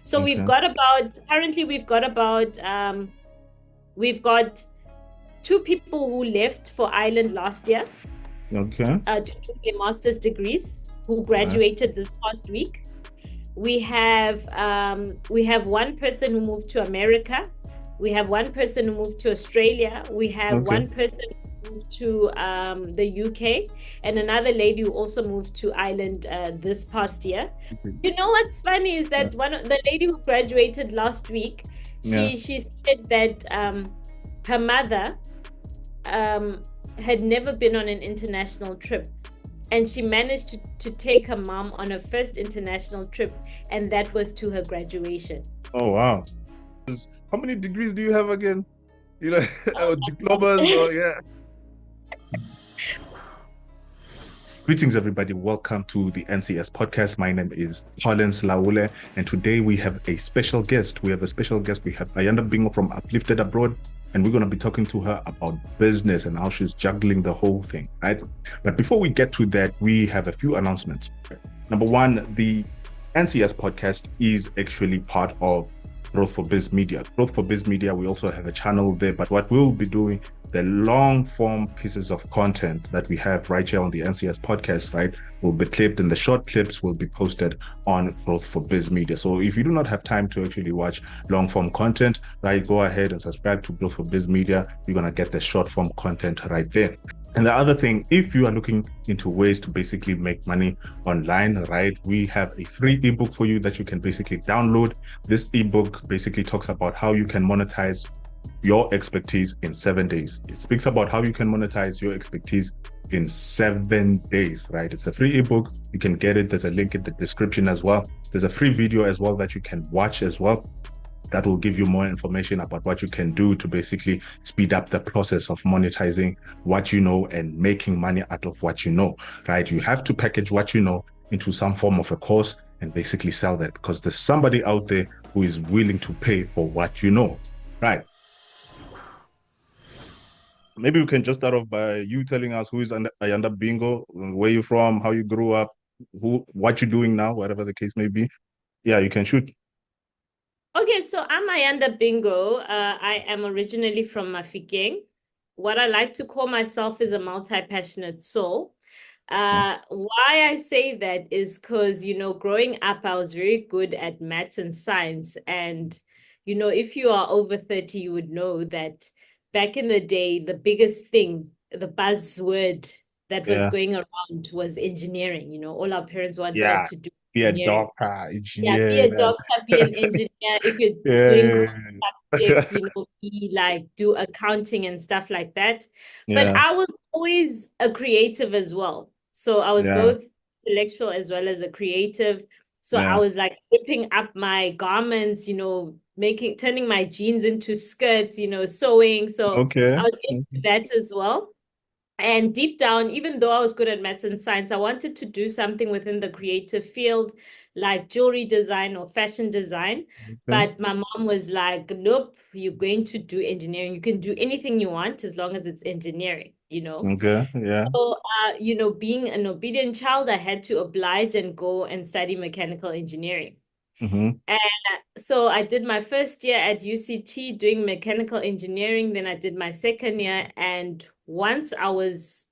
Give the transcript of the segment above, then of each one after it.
So Okay. we've got two people who left for Ireland last year Okay. to do their master's degrees who Nice. graduated this past week. We have one person who moved to America. We have one person who moved to Australia. We have Okay. one person who moved to the UK, and another lady who also moved to Ireland this past year. You know what's funny is Yeah. that the lady who graduated last week, Yeah. she said that her mother um, had never been on an international trip, and she managed to take her mom on her first international trip, and that was to her graduation. Oh wow. How many degrees do you have again? You know, Um, diplomas or yeah. Greetings, everybody. Welcome to the NCS podcast. My name is Collensilaulepodcast, and today we have a special guest. We have Ayanda Bingo from Uplifted abroad, and we're going to be talking to her about business and how she's juggling the whole thing, right? But before we get to that, we have a few announcements. Number one, the NCS podcast is actually part of Growth4biz Media. Growth4biz Media, we also have a channel there, but what we'll be doing, the long form pieces of content that we have right here on the NCS podcast, right, will be clipped and the short clips will be posted on Growth4biz Media. So if you do not have time to actually watch long form content, right, go ahead and subscribe to Growth4biz Media. You're going to get the short form content right there. And the other thing, if you are looking into ways to basically make money online, right, we have a free ebook for you that you can basically download. This ebook basically talks about how you can monetize your expertise in 7 days. It speaks about how you can monetize your expertise in 7 days, right? It's a free ebook. You can get it. There's a link in the description as well. There's a free video as well that you can watch as well. That will give you more information about what you can do to basically speed up the process of monetizing what you know and making money out of what you know, right? You have to package what you know into some form of a course and basically sell that because there's somebody out there who is willing to pay for what you know, right? Maybe we can just start off by you telling us who is Ayanda Bingo, where you from, how you grew up, what you're doing now, whatever the case may be. Yeah, you can shoot. Okay, so I'm Ayanda Bingo. I am originally from Mafikeng. What I like to call myself is a multi-passionate soul. Why I say that is because, growing up, I was very good at maths and science. And, if you are over 30, you would know that back in the day, the biggest thing, the buzzword that was Yeah, going around was engineering. All our parents wanted us yeah. to do Be a engineering. doctor, Yeah, be a engineer. doctor, be an engineer. If you're doing Yeah, core subjects, be like do accounting and stuff like that. But yeah, I was always a creative as well. So I was yeah, both intellectual as well as a creative. So I yeah. was like ripping up my garments, turning my jeans into skirts, sewing. So I Okay. was into that as well. And deep down, even though I was good at maths and science, I wanted to do something within the creative field, like jewelry design or fashion design. Okay. But my mom was like, nope, you're going to do engineering. You can do anything you want as long as it's engineering. Okay. Yeah. So, being an obedient child, I had to oblige and go and study mechanical engineering. Mm-hmm. And so I did my first year at UCT doing mechanical engineering. Then I did my second year. And once I was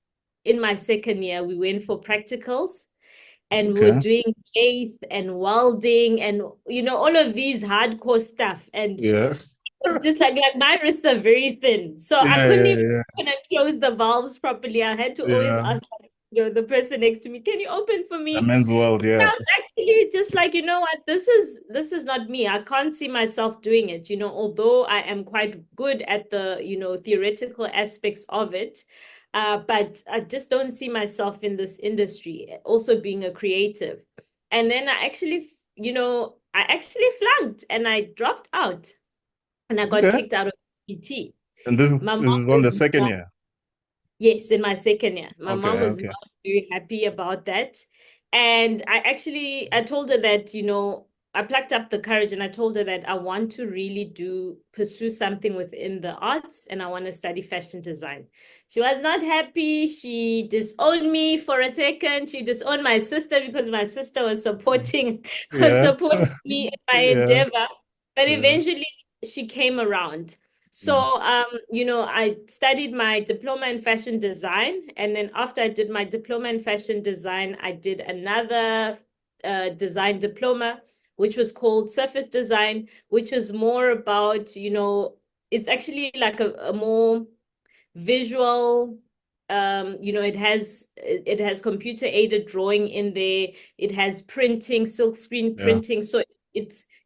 in my second year, we went for practicals and we were Okay. doing lathe and welding and, all of these hardcore stuff. And Yes. just like my wrists are very thin. So I Yeah, couldn't yeah, even yeah. open and close the valves properly. I had to always Yeah. ask, the person next to me, can you open for A me? men's world, I yeah. was actually just like, you know what, this is not me. I can't see myself doing it, although I am quite good at the, theoretical aspects of it. But I just don't see myself in this industry, also being a creative. And then I actually flunked and I dropped out and I got Okay. kicked out of PT. And this My mom is on the was second not year. Yes, in my second year. My Okay, mom was okay. not very happy about that. And I told her that, I plucked up the courage and I told her that I want to really pursue something within the arts and I want to study fashion design. She was not happy. She disowned me for a second. She disowned my sister because my sister was supporting was Yeah. supporting me in my Yeah. endeavor. But Yeah. eventually she came around. Mm. So, I studied my diploma in fashion design, and then after I did my diploma in fashion design, I did another design diploma, which was called surface design, which is more about, it's actually like a more visual, it has computer aided drawing in there. It has printing, silk screen Yeah. printing. So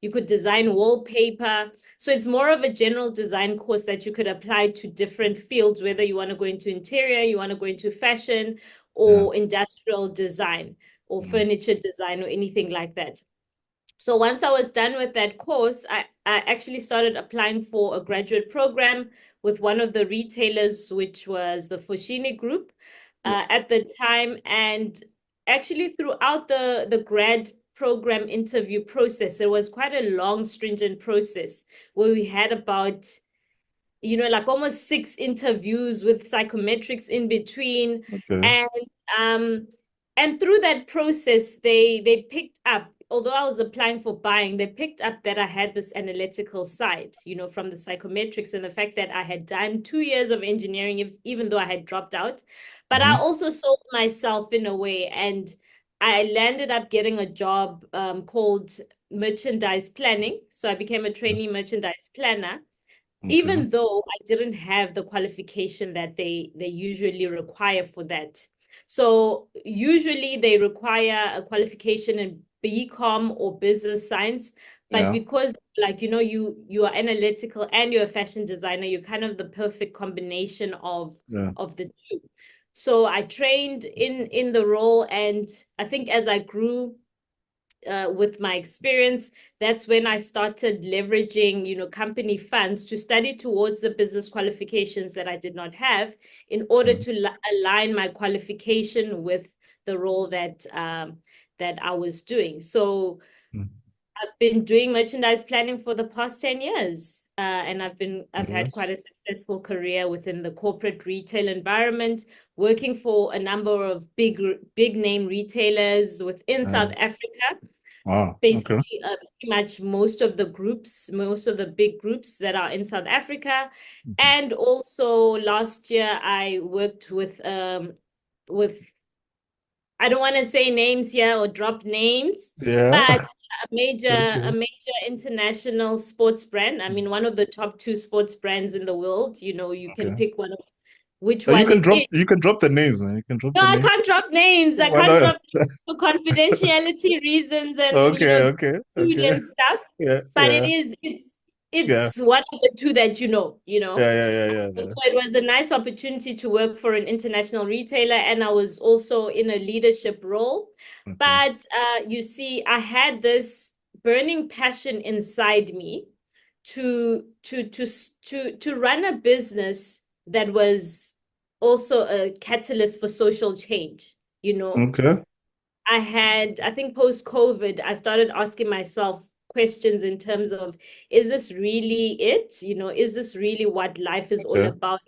you could design wallpaper. So it's more of a general design course that you could apply to different fields, whether you want to go into interior, you want to go into fashion Yeah. or industrial design or Mm. furniture design or anything like that. So once I was done with that course, I actually started applying for a graduate program with one of the retailers, which was the Foschini Group Yeah. at the time. And actually, throughout the grad program interview process, it was quite a long, stringent process where we had about like almost 6 interviews with psychometrics in between. Okay. And um and through that process, they picked up, although I was applying for buying, they picked up that I had this analytical side, from the psychometrics and the fact that I had done 2 years of engineering, even though I had dropped out. But I Mm-hmm. also sold myself in a way, and I landed up getting a job called merchandise planning. So I became a trainee merchandise planner, Okay. even though I didn't have the qualification that they usually require for that. So usually they require a qualification in BCom or business science, but Yeah. because you are analytical and you're a fashion designer, you're kind of the perfect combination Yeah. of the two. So I trained in the role, and I think as I grew with my experience, that's when I started leveraging, company funds to study towards the business qualifications that I did not have in order Mm. to align my qualification with the role that I was doing. So Mm. I've been doing merchandise planning for the past 10 years. And I've had Yes. quite a successful career within the corporate retail environment, working for a number of big name retailers within South Africa. Wow. Okay. Basically, pretty much most of the big groups that are in South Africa. Mhm. And also last year, I worked with I don't want to say names here or drop names, Yeah. but a Okay. major international sports brand. I mean, one of the top two sports brands in the world. You can Okay. pick one of which You one can it drop is. the names, man. You can drop No, the I names. can't drop names. I Why can't not? drop names for confidentiality reasons and Okay, okay, okay. and stuff. Yeah, But yeah, yeah, it's one of the two that you know. yeah, yeah, yeah, yeah, yeah. So it was a nice opportunity to work for an international retailer, and I was also in a leadership role. Okay. But you see, I had this burning passion inside me to run a business that was also a catalyst for social change. Okay. I think post-COVID, I started asking myself questions in terms of, is this really it? Is this really what life is all Okay. about?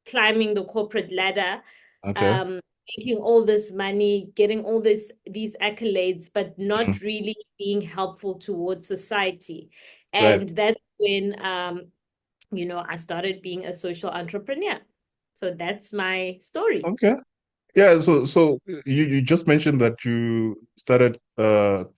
Climbing the corporate ladder, Okay. um, making all this money, getting all these accolades, but Mm. not really being helpful towards society. Right. And that's when I started being a social entrepreneur. So that's my story. Okay. Yeah, so you just mentioned that you started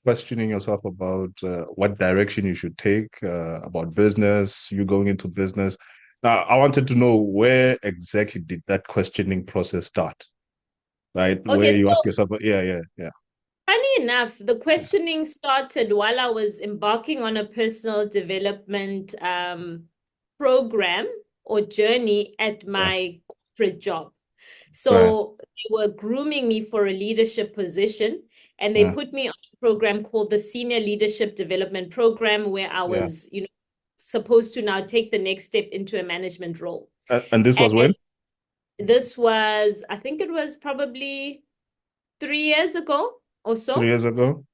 questioning yourself about what direction you should take about business, you going into business. Now, I wanted to know where exactly did that questioning process start, right? Where Okay, you ask so yourself, yeah, yeah, yeah, funny enough, the questioning started while I was embarking on a personal development program or journey at yeah, my corporate job. right, So they were grooming me for a leadership position, and they yeah, put me on a program called the Senior Leadership Development Program, where I yeah. was, supposed to now take the next step into a management role. And this was when? And this was, I think it was probably 3 years ago or so. 3 years ago?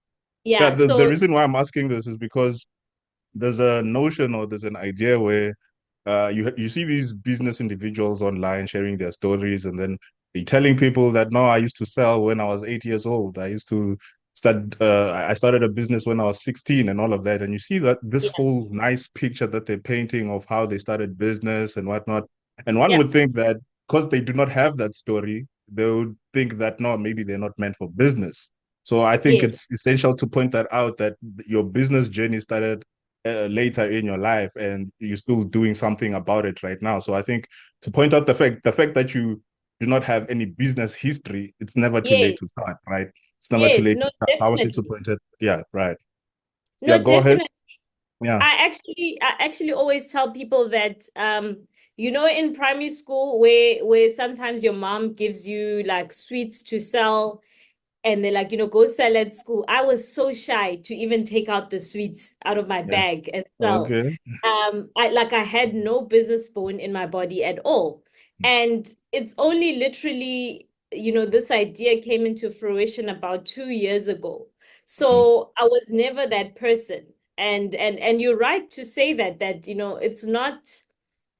Yeah, Yeah, the so reason why I'm asking this is because there's a notion or there's an idea where you see these business individuals online sharing their stories, and then they telling people that no, I used to sell when I was 8 years old. I used to start. I started a business when I was 16, and all of that. And you see that this yeah, whole nice picture that they're painting of how they started business and whatnot. And one yeah, would think that because they do not have that story, they would think that no, maybe they're not meant for business. So I think yeah, it's essential to point that out that your business journey started later in your life and you're still doing something about it right now. So I think to point out the fact that you do not have any business history, it's never too late yeah, to start, right? It's never too yes, late no, to start. So I wanted to definitely. point it. Yeah, right. Yeah, No, go ahead. definitely. Yeah. I actually always tell people that in primary school where sometimes your mom gives you like sweets to sell and they're like, go sell at school. I was so shy to even take out the sweets out of my Yeah. bag and sell. Okay. I had no business bone in my body at all. And it's only literally, this idea came into fruition about 2 years ago. Mhm. So I was never that person. And you're right to say that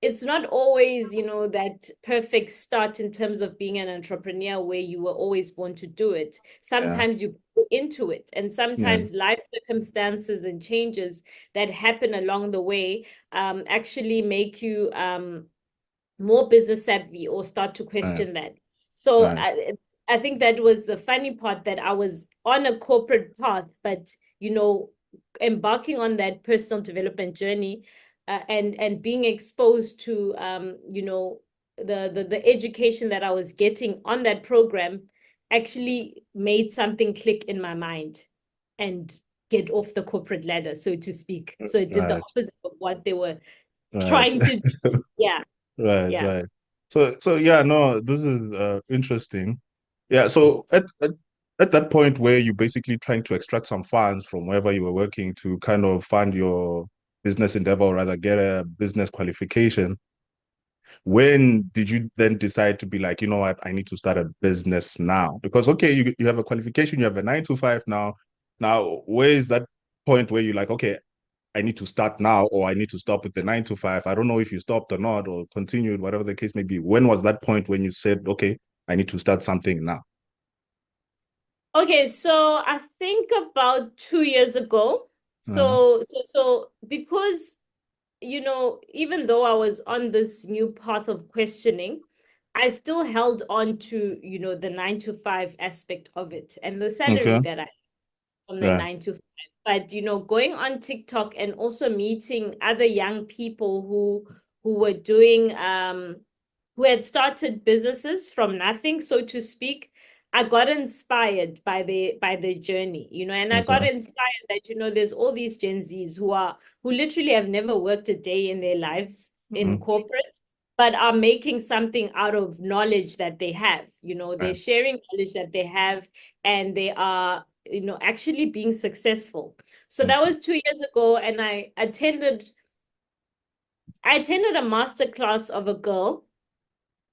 it's not always, that perfect start in terms of being an entrepreneur where you were always born to do it. Yeah. Sometimes you go into it, and Yeah. sometimes life circumstances and changes that happen along the way actually make you more business savvy or start to Right. question that. So Right. I think that was the funny part that I was on a corporate path, but embarking on that personal development journey and being exposed to the education that I was getting on that program actually made something click in my mind and get off the corporate ladder, so to speak. So it did the Right. opposite of what they were Right. trying to do. Yeah. Right. Yeah. Right. So yeah, no, this is interesting. Yeah. So at that point where you basically trying to extract some funds from wherever you were working to kind of fund your business endeavor or rather get a business qualification, when did you then decide to be like, you know what, I need to start a business now? Because okay, you have a qualification, you have a 9 to 5 now. Now, where is that point where you're like, okay, I need to start now or I need to stop with the 9 to 5? I don't know if you stopped or not or continued, whatever the case may be. When was that point when you said, okay, I need to start something now? Okay, so I think about 2 years ago. Uh-huh. So because even though I was on this new path of questioning, I still held on to, the 9 to 5 aspect of it and the salary Okay. that I from the Yeah. 9 to 5. But going on TikTok and also meeting other young people who were doing who had started businesses from nothing, so to speak. I got inspired by their journey, and I got Okay. inspired that, there's all these Gen Zs who literally have never worked a day in their lives in Mm-hmm. corporate, but are making something out of knowledge that they have. They're Right. sharing knowledge that they have, and they are actually being successful. So that Okay. was 2 years ago, and I attended a master class of a girl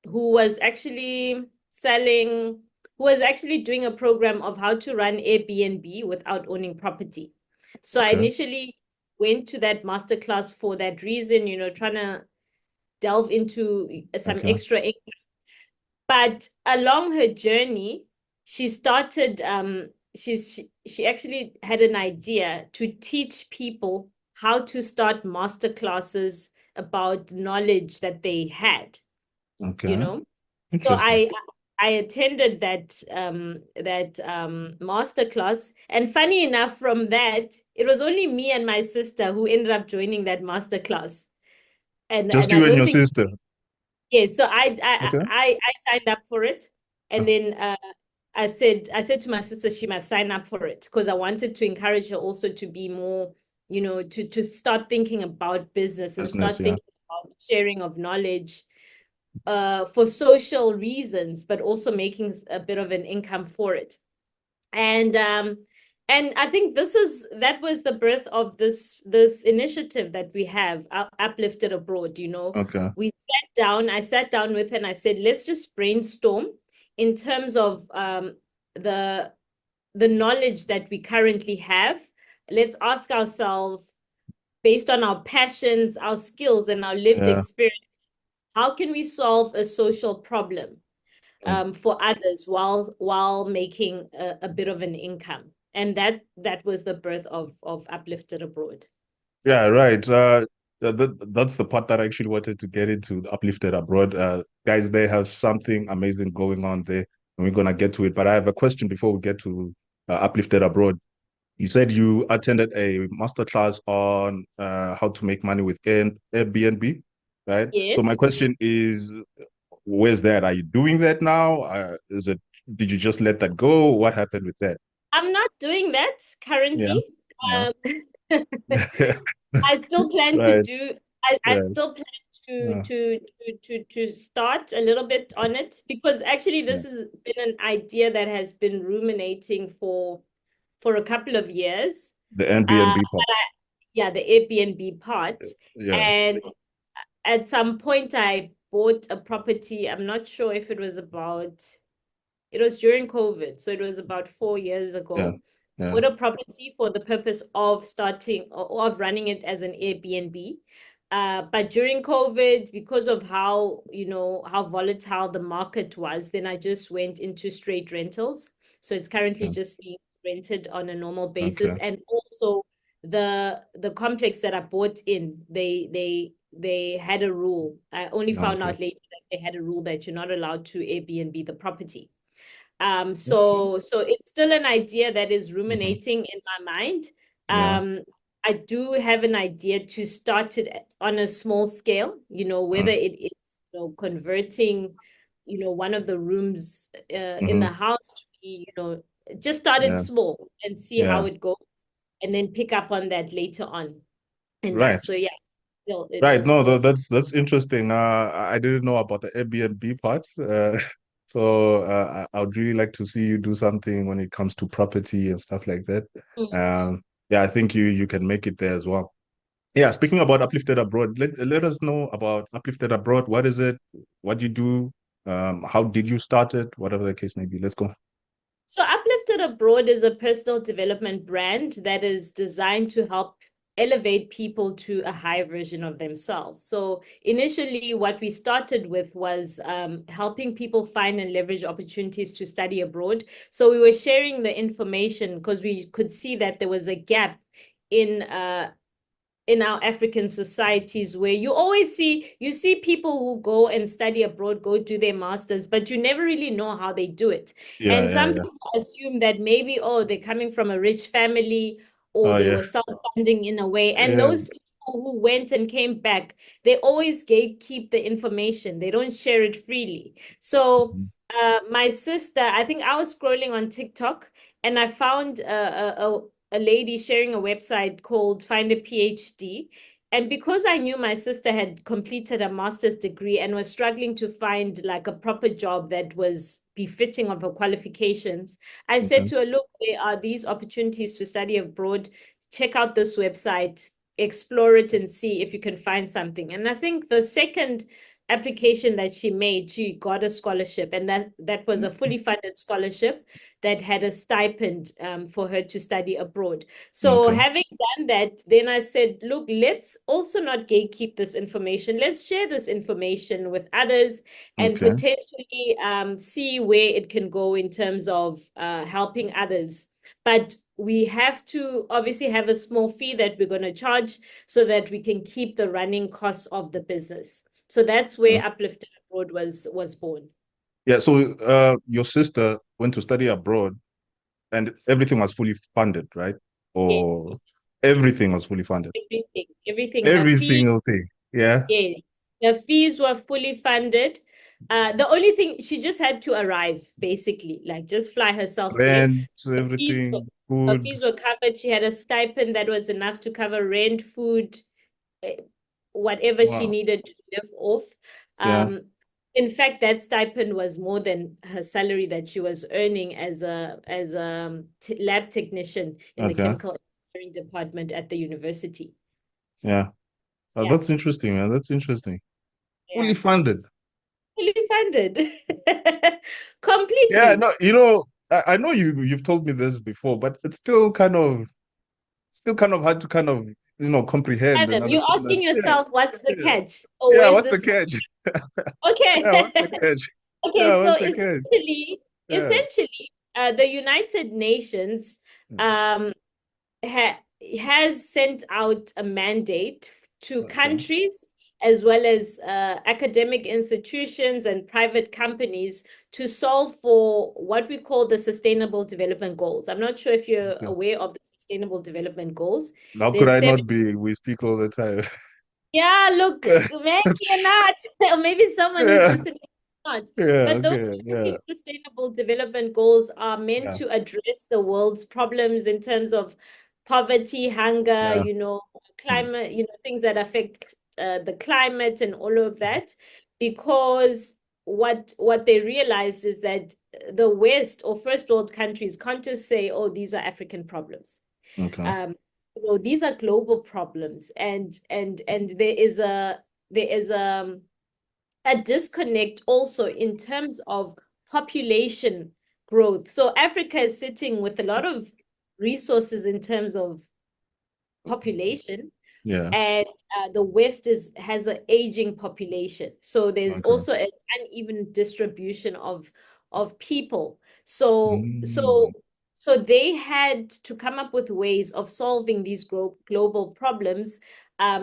who was actually selling, who was actually doing a program of how to run Airbnb without owning property. So I Okay. initially went to that master class for that reason, trying to delve into some Okay. extra income. But along her journey, she started she actually had an idea to teach people how to start master classes about knowledge that they had, you Okay. know. So Interesting. I attended that master class, and funny enough, from that, it was only me and my sister who ended up joining that master class. And Just and I you and don't your think. sister. Yes, so I I Okay. I I signed up for it, and then I said to my sister she must sign up for it because I wanted to encourage her also to be more, to start thinking about business and Business, start yeah. thinking about sharing of knowledge for social reasons, but also making a bit of an income for it. And I think that was the birth of this initiative that we have, Uplifted Abroad. Okay. I sat down with her and I said, let's just brainstorm in terms of the the knowledge that we currently have, let's ask ourselves, based on our passions, our skills, and our lived Yeah. experience, how can we solve a social problem Mm. for others while making a bit of an income? And that was the birth of Uplifted Abroad. Yeah, right. That's the part that I actually wanted to get into, Uplifted Abroad. Guys, they have something amazing going on there, and we're gonna get to it. But I have a question before we get to Uplifted Abroad. You said you attended a masterclass on how to make money with Airbnb, right? So Yes. my question is, where's that? Are you doing that now? Did you just let that go? What happened with that? I'm not doing that Yeah, currently. yeah. Um, I still plan to Right, do. I right. still plan to Yeah, to to start a little bit on it, because actually yeah. this has been an idea that has been ruminating for a couple of years. The Uh, Airbnb part. yeah, the Airbnb part. Yeah, And at some point I bought a property. I'm not sure if it was during COVID, so it was about 4 years yeah, ago. yeah. Bought a property for the purpose of starting or of running it as an Airbnb. But during COVID, because of how volatile the market was, then I just went into straight rentals. So it's currently Yeah. just being rented on a normal basis. Okay, And also the complex that I bought in, they had a rule. I only found okay, out later that they had a rule that you're not allowed to Airbnb the property. okay. So it's still an idea that is Hmm. ruminating in my mind. Yeah, Um, I do have an idea to start it on a small scale, whether it is, converting, one of the rooms in the hmm, house to be, just start it yeah, small and see how yeah. it goes, and then pick up on that later on in life. Right, So yeah, still, right. it's No, still. that's interesting. I didn't know about the Airbnb part. So I would really like to see you do something when it comes to property and stuff like that. Mhm. Um, yeah, I think you can make it there as well. Yeah, speaking about Uplifted Abroad, let us know about Uplifted Abroad. What is it? What do you do? How did you start it? Whatever the case may be. Let's go. So, Uplifted Abroad is a personal development brand that is designed to help elevate people to a higher version of themselves. So, initially, what we started with was helping people find and leverage opportunities to study abroad. So, we were sharing the information because we could see that there was a gap in our African societies, where you see people who go and study abroad, go do their masters, but you never really know how they do it. Yeah, And yeah, some yeah. people assume that maybe, oh, they're coming from a rich family, or Oh they yeah. were self-funding in a way. And Yeah. those people who went and came back, they always gatekeep the information. They don't share it freely. So Mhm. my sister, I think I was scrolling on TikTok, and I found a lady sharing a website called Find a PhD. And because I knew my sister had completed a master's degree and was struggling to find like a proper job that was befitting of her qualifications, I said Okay. to her, look, there are these opportunities to study abroad. Check out this website, explore it, and see if you can find something. And I think the second application that she made, she got a scholarship, and that was a fully funded scholarship that had a stipend for her to study abroad. So Okay. having done that, then I said, look, let's also not gatekeep this information. Let's share this information with others and Okay. potentially see where it can go in terms of helping others. But we have to obviously have a small fee that we're going to charge so that we can keep the running costs of the business. So that's Yeah. where Uplifted Abroad was born. Yeah. So your sister went to study abroad and everything was fully funded, right? Yes, Or everything was fully funded. everything. Her Every fee, single thing. Yeah. yes, the fees were fully funded. The only thing, she just had to arrive, basically, like just fly herself there. Rent, Her fees were, everything, her food. fees were covered. She had a stipend that was enough to cover rent, food, eh, whatever she Wow. needed to live off. Yeah. Um, in fact, that stipend was more than her salary that she was earning as a lab technician in the Okay. chemical engineering department at the university. Yeah. Yeah, That's interesting, man. That's interesting. yeah, Fully funded. fully funded, Yeah, completely. no, I know you've told me this before, but it's still kind of hard to kind of comprehend and Adam, you're understand that. asking Yeah, yourself, what's the yeah, catch? Or yeah. where's What's the this? catch? Yeah, what's the Okay. catch? Okay, Yeah, so what's the catch? essentially, Yeah. the United Nations Mm. um, ha has sent out a mandate to Okay. countries as well as academic institutions and private companies to solve for what we call the Sustainable Development Goals. I'm not sure if you're Okay. aware of the Sustainable Development Goals. How could There's I seven. not be? We speak all the time. Yeah, look, maybe you're not, or maybe someone who's Yeah. listening is not. Yeah. But those Okay. Yeah. 17 sustainable development goals are meant Yeah. to address the world's problems in terms of poverty, hunger, Yeah. Mm. climate, things that affect the climate and all of that. Because what they realize is that the West or first world countries can't just say, oh, these are African problems. Okay. um these are global problems, and there is a disconnect also in terms of population growth. So Africa is sitting with a lot of resources in terms of population, Yeah. and the West has an aging population. So there's Okay. also an uneven distribution of people. So so Mm. so they had to come up with ways of solving these global problems,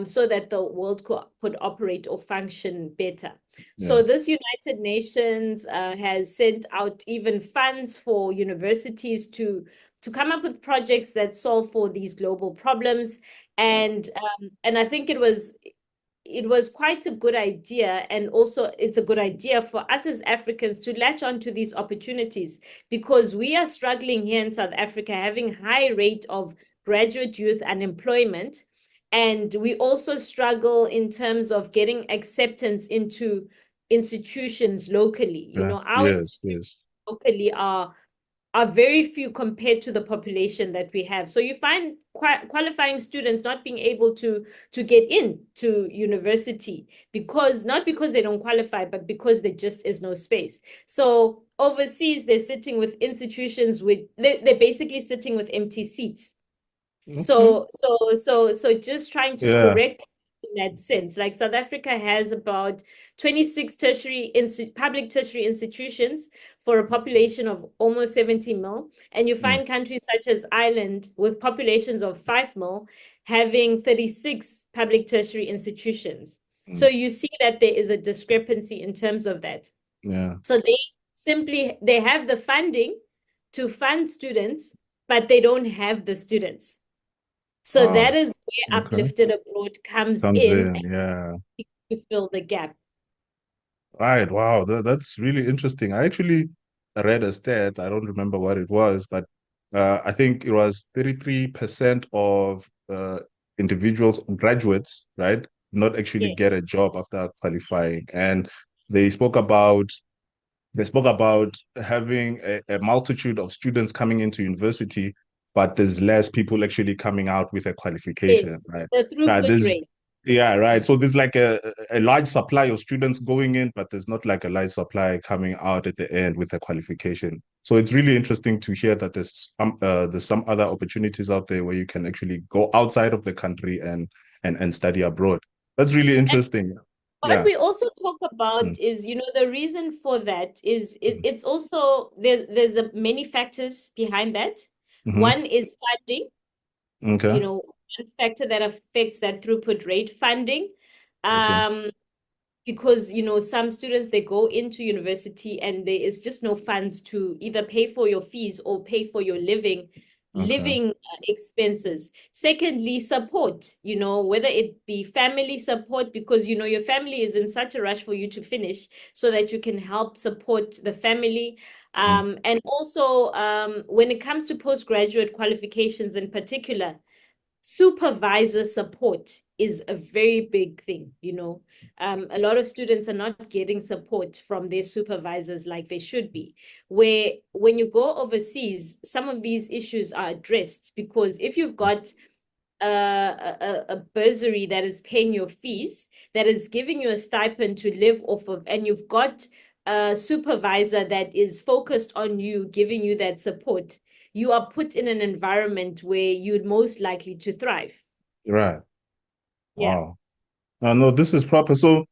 so that the world could operate or function better. Yeah. So this United Nations has sent out even funds for universities to come up with projects that solve for these global problems. And I think it was quite a good idea, and also it's a good idea for us as Africans to latch onto these opportunities, because we are struggling here in South Africa, having high rate of graduate youth unemployment, and we also struggle in terms of getting acceptance into institutions locally. Yeah. Our Yes. institutions Yes. locally are very few compared to the population that we have. So you find qualifying students not being able to get into university, because not because they don't qualify, but because there just is no space. So overseas, they're sitting with institutions with they're basically sitting with empty seats. Okay. So just trying to Yeah. correct in that sense. Like South Africa has about 26 public tertiary institutions for a population of almost 70 mil. And you Mm. find countries such as Ireland with populations of 5 mil having 36 public tertiary institutions. So Mm. you see that there is a discrepancy in terms of that. Yeah. So they have the funding to fund students, but they don't have the students. So Wow. that is where Okay. Uplifted Abroad comes Comes in in. Yeah. to fill the gap. Right. Wow. That's really interesting. I actually read a stat. I don't remember what it was, but I think it was 33% of individuals, graduates, right, not actually Yeah. get a job after qualifying. And they spoke about they spoke about having a multitude of students coming into university, but there's less people actually coming out with a Yes. qualification, right? The Right. throughput rate. Yeah, right. So there's like a large supply of students going in, but there's not like a large supply coming out at the end with a qualification. So it's really interesting to hear that there's some other opportunities out there where you can actually go outside of the country and study abroad. That's really And interesting. what Yeah. we also talk Mm, about is, the reason for that is mm, it's also there's many factors behind that. mm-hmm. One is funding, Okay. one factor that affects that throughput rate, funding. Okay. Um, because some students, they go into university and there is just no funds to either pay for your fees or pay for your Okay. living expenses. Secondly, support, whether it be family support, because your family is in such a rush for you to finish so that you can help support the family. Mm, And also, when it comes to postgraduate qualifications in particular, supervisor support is a very big thing. A lot of students are not getting support from their supervisors like they should be, where when you go overseas, some of these issues are addressed, because if you've got a bursary that is paying your fees, that is giving you a stipend to live off of, and you've got a supervisor that is focused on you, giving you that support, you are put in an environment where you're most likely to thrive. Right. Yeah. Wow. No, this is proper. So,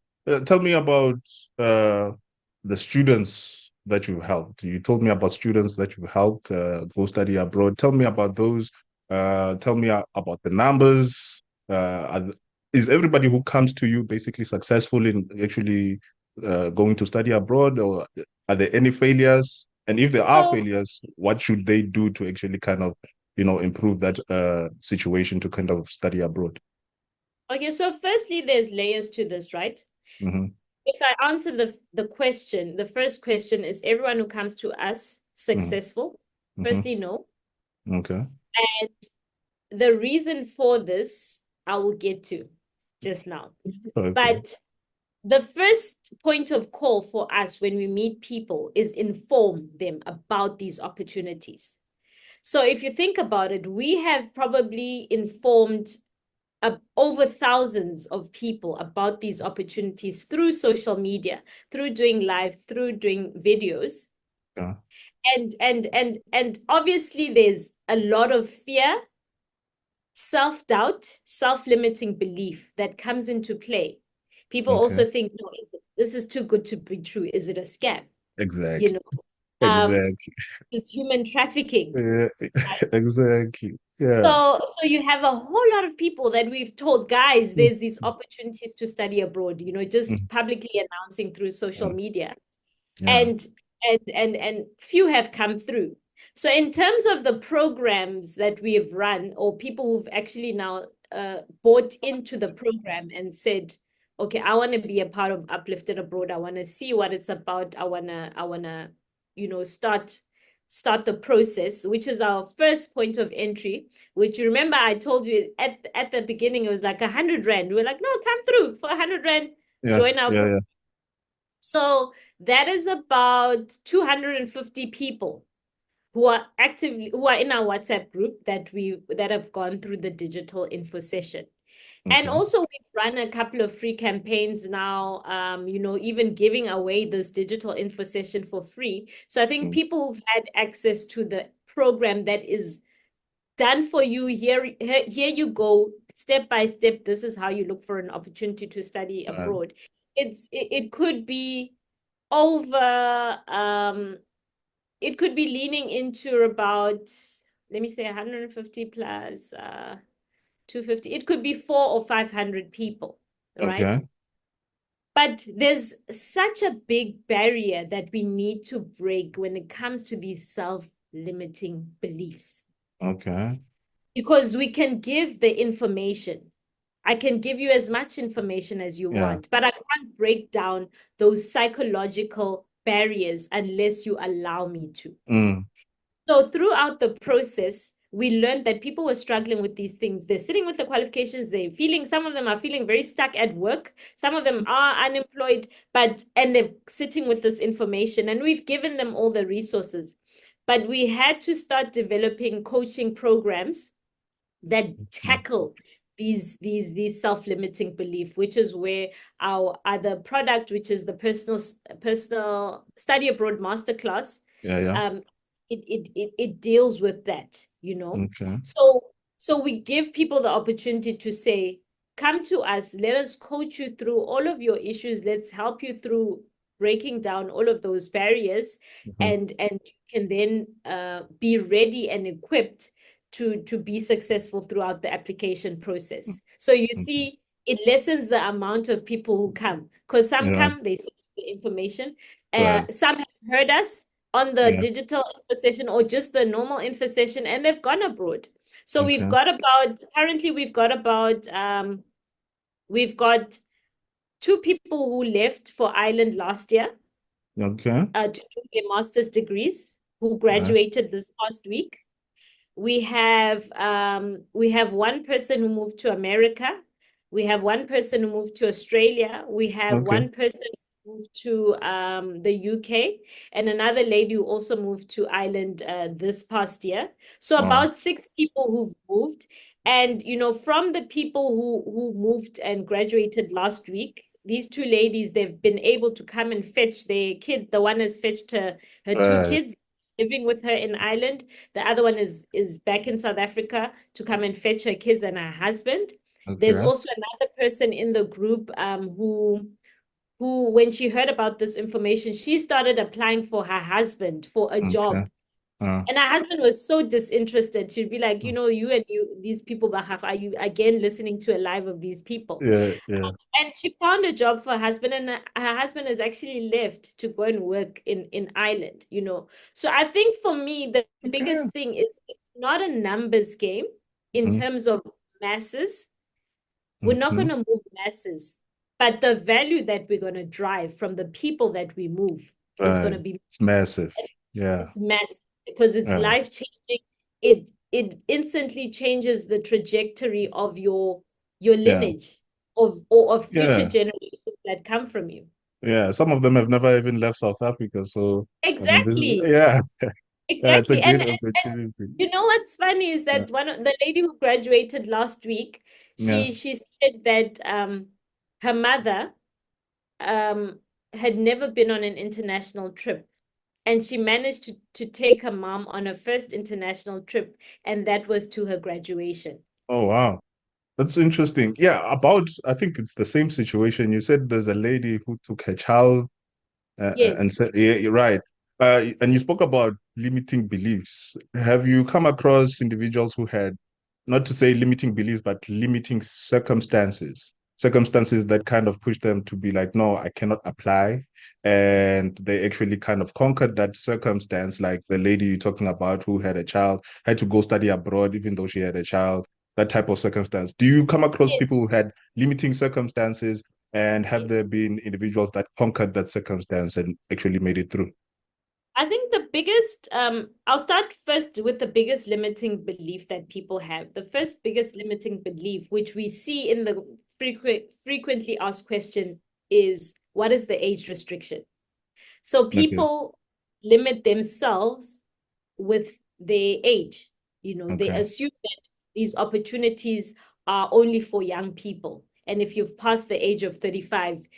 tell me about uh, the students that you've helped. You told me about students that you've helped go study abroad. Tell me about those. Tell me about the numbers. Is everybody who comes to you basically successful in actually going to study abroad, or are there any failures? And if there are So, failures, what should they do to actually kind of, improve that situation to kind of study abroad? okay, so firstly, there's layers to this, right? Hmm. If I answer the question, the first question is everyone who comes to us Hmm. successful? Hmm. Firstly, no. Okay. And the reason for this, I will get to just now. Okay. But the first point of call for us when we meet people is inform them about these opportunities. So if you think about it, we have probably informed over thousands of people about these opportunities through social media, through doing live, through doing videos. Yeah. And obviously there's a lot of fear, self-doubt, self-limiting belief that comes into play. People Okay. also think, no, this is too good to be true. Is it a scam? You Exactly. know, Exactly. it's human trafficking. Yeah. Right? Exactly. Yeah. So you have a whole lot of people that we've told, guys, Mm. there's these opportunities to study abroad, just Mm. publicly announcing through social Yeah. media. Yeah. And and few have come through. So in terms of the programs that we have run, or people who've actually now bought into the program and said, okay, I want to be a part of Uplifted Abroad. I want to see what it's about. I wanna, start the process, which is our first point of entry. Which you remember I told you at the beginning, it was like 100 rand. We were like, no, come through for 100 rand, Yeah. join our Yeah. program. Yeah. So that is about 250 people who are in our WhatsApp group that have gone through the digital info session. And Okay. also we've run a couple of free campaigns now, even giving away this digital info session for free. So I think Mm. people who've had access to the program that is done for you, here you go, step by step, this is how you look for an opportunity to study Right. abroad. It could be over it could be leaning into about, let me say, 150 plus 250. It could be 400 or 500 people, right? Okay. But there's such a big barrier that we need to break when it comes to these self-limiting beliefs, Okay. because we can give the information. I can give you as much information as you Yeah. want, but I can't break down those psychological barriers unless you allow me to. Mm. So throughout the process, we learned that people were struggling with these things. They're sitting with the qualifications, some of them are feeling very stuck at work. Some of them are unemployed, and they're sitting with this information, and we've given them all the resources. But we had to start developing coaching programs that Mm. tackle these self-limiting belief, which is where our other product, which is the personal study abroad masterclass, Yeah. Yeah. um it deals with that. Okay. So we give people the opportunity to say, come to us, let us coach you through all of your issues, let's help you through breaking down all of those barriers, Mhm. and you can then be ready and equipped to be successful throughout the application process. So you Okay. see, it lessens the amount of people who come, because some Yeah. come, they see the information. Right. Some have heard us on the Yeah. digital info session or just the normal info session, and they've gone abroad. So Okay. currently we've got two people who left for Ireland last year Okay. to do their master's degrees, who Right. graduated this past week. We have one person who moved to America. We have one person who moved to Australia. We have Okay. one person who moved to the UK, and another lady who also moved to Ireland this past year. So Wow. about 6 people who've moved. And from the people who moved and graduated last week, these two ladies, they've been able to come and fetch their kid. The one has fetched her two Right. kids living with her in Ireland. The other one is back in South Africa to come and fetch her kids and her husband. There's Okay. also another person in the group who when she heard about this information, she started applying for her husband for a Okay. job. And her husband was so disinterested. She'd be like, these people, Bahaf, are you again listening to a live of these people? Yeah. Yeah. And she found a job for her husband, and her husband has actually left to go and work in Ireland. So I think for me, the Okay. biggest thing is it's not a numbers game in Mm-hmm. terms of masses. We're not Mm-hmm. going to move masses, but the value that we're going to drive from the people that we move is going Right. to be It's massive. Yeah. it's massive because it's Yeah. life changing. It instantly changes the trajectory of your Yeah. lineage or of future Yeah. generations that come from you. Yeah. Some of them have never even left South Africa. So, I mean, this is, Exactly. yeah. Yeah, it's a Exactly. great And opportunity. you know what's funny is Yeah. that the lady who graduated last week, Yeah. she said that her mother um had never been on an international trip. And she managed to take her mom on her first international trip, and that was to her graduation. Oh, wow. That's interesting. Yeah. I think it's the same situation. You said there's a lady who took her child and Yes. said, yeah, you're right. And you spoke about limiting beliefs. Have you come across individuals who had, not to say limiting beliefs, but limiting circumstances that kind of push them to be like, no, I cannot apply. And they actually kind of conquered that circumstance, like the lady you're talking about who had a child, had to go study abroad, even though she had a child, that type of circumstance. Do you come across Yes. people who had limiting circumstances, and have there been individuals that conquered that circumstance and actually made it through? I think the biggest, I'll start first with the biggest limiting belief that people have. The first biggest limiting belief, which we see in the frequently asked question, is what is the age restriction? So Okay. people limit themselves with their age. They Okay. assume that these opportunities are only for young people. And if you've passed the age of 35,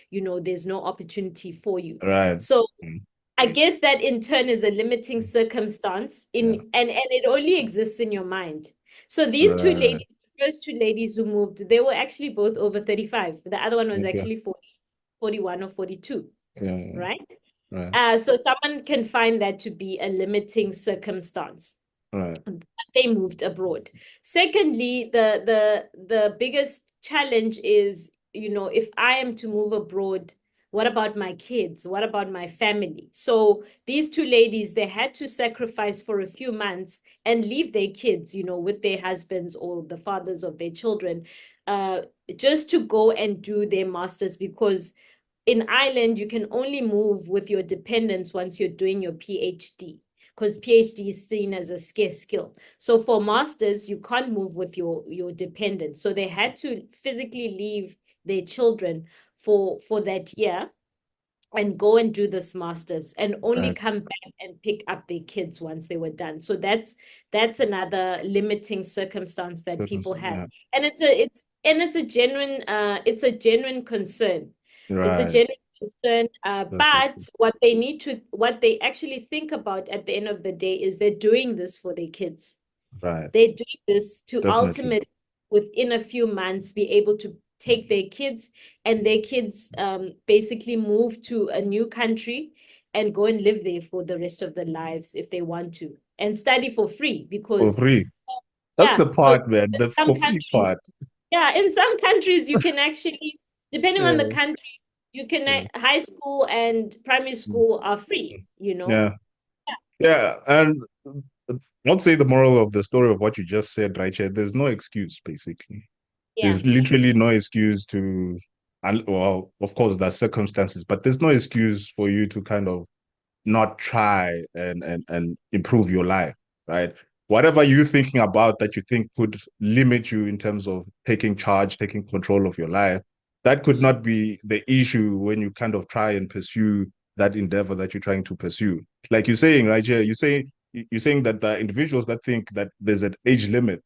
there's no opportunity for you. Right. So Mm. I guess that in turn is a limiting circumstance Yeah. and it only exists in your mind. So these two Right. ladies, the first two ladies who moved, they were actually both over 35. The other one was Okay. actually 41 or 42, Yeah. right? Right. So someone can find that to be a limiting circumstance. Right. They moved abroad. Secondly, the biggest challenge is, if I am to move abroad, what about my kids? What about my family? So these two ladies, they had to sacrifice for a few months and leave their kids, with their husbands or the fathers of their children, uh, just to go and do their masters because in Ireland, you can only move with your dependents once you're doing your PhD, because PhD is seen as a scarce skill. So for masters, you can't move with your dependents. So they had to physically leave their children for that year and go and do this masters and only Right. come back and pick up their kids once they were done. So that's another limiting circumstance that people have. Yeah. And it's a genuine concern. It's a Right. genuine concern. Definitely. But what they actually think about at the end of the day is they're doing this for their kids. Right. They're doing this to Definitely. ultimately, within a few months, be able to take their kids and their kids basically move to a new country and go and live there for the rest of their lives if they want to and study for free For because free. That's yeah, the because part, man. in The some for free countries, part. yeah, in some countries you can actually, depending on the Yeah. country, you can Yeah. high school and primary Mm. school are free. Yeah. Yeah. And I'd say the moral of the story of what you just said right here, there's no excuse, basically. Yeah. There's literally no excuse to, and well, of course, there's circumstances, but there's no excuse for you to kind of not try and improve your life, right? Whatever you're thinking about that you think could limit you in terms of taking charge, taking control of your life, that could Mm. not be the issue when you kind of try and pursue that endeavor that you're trying to pursue. Like you're saying right here, you're saying that the individuals that think that there's an age limit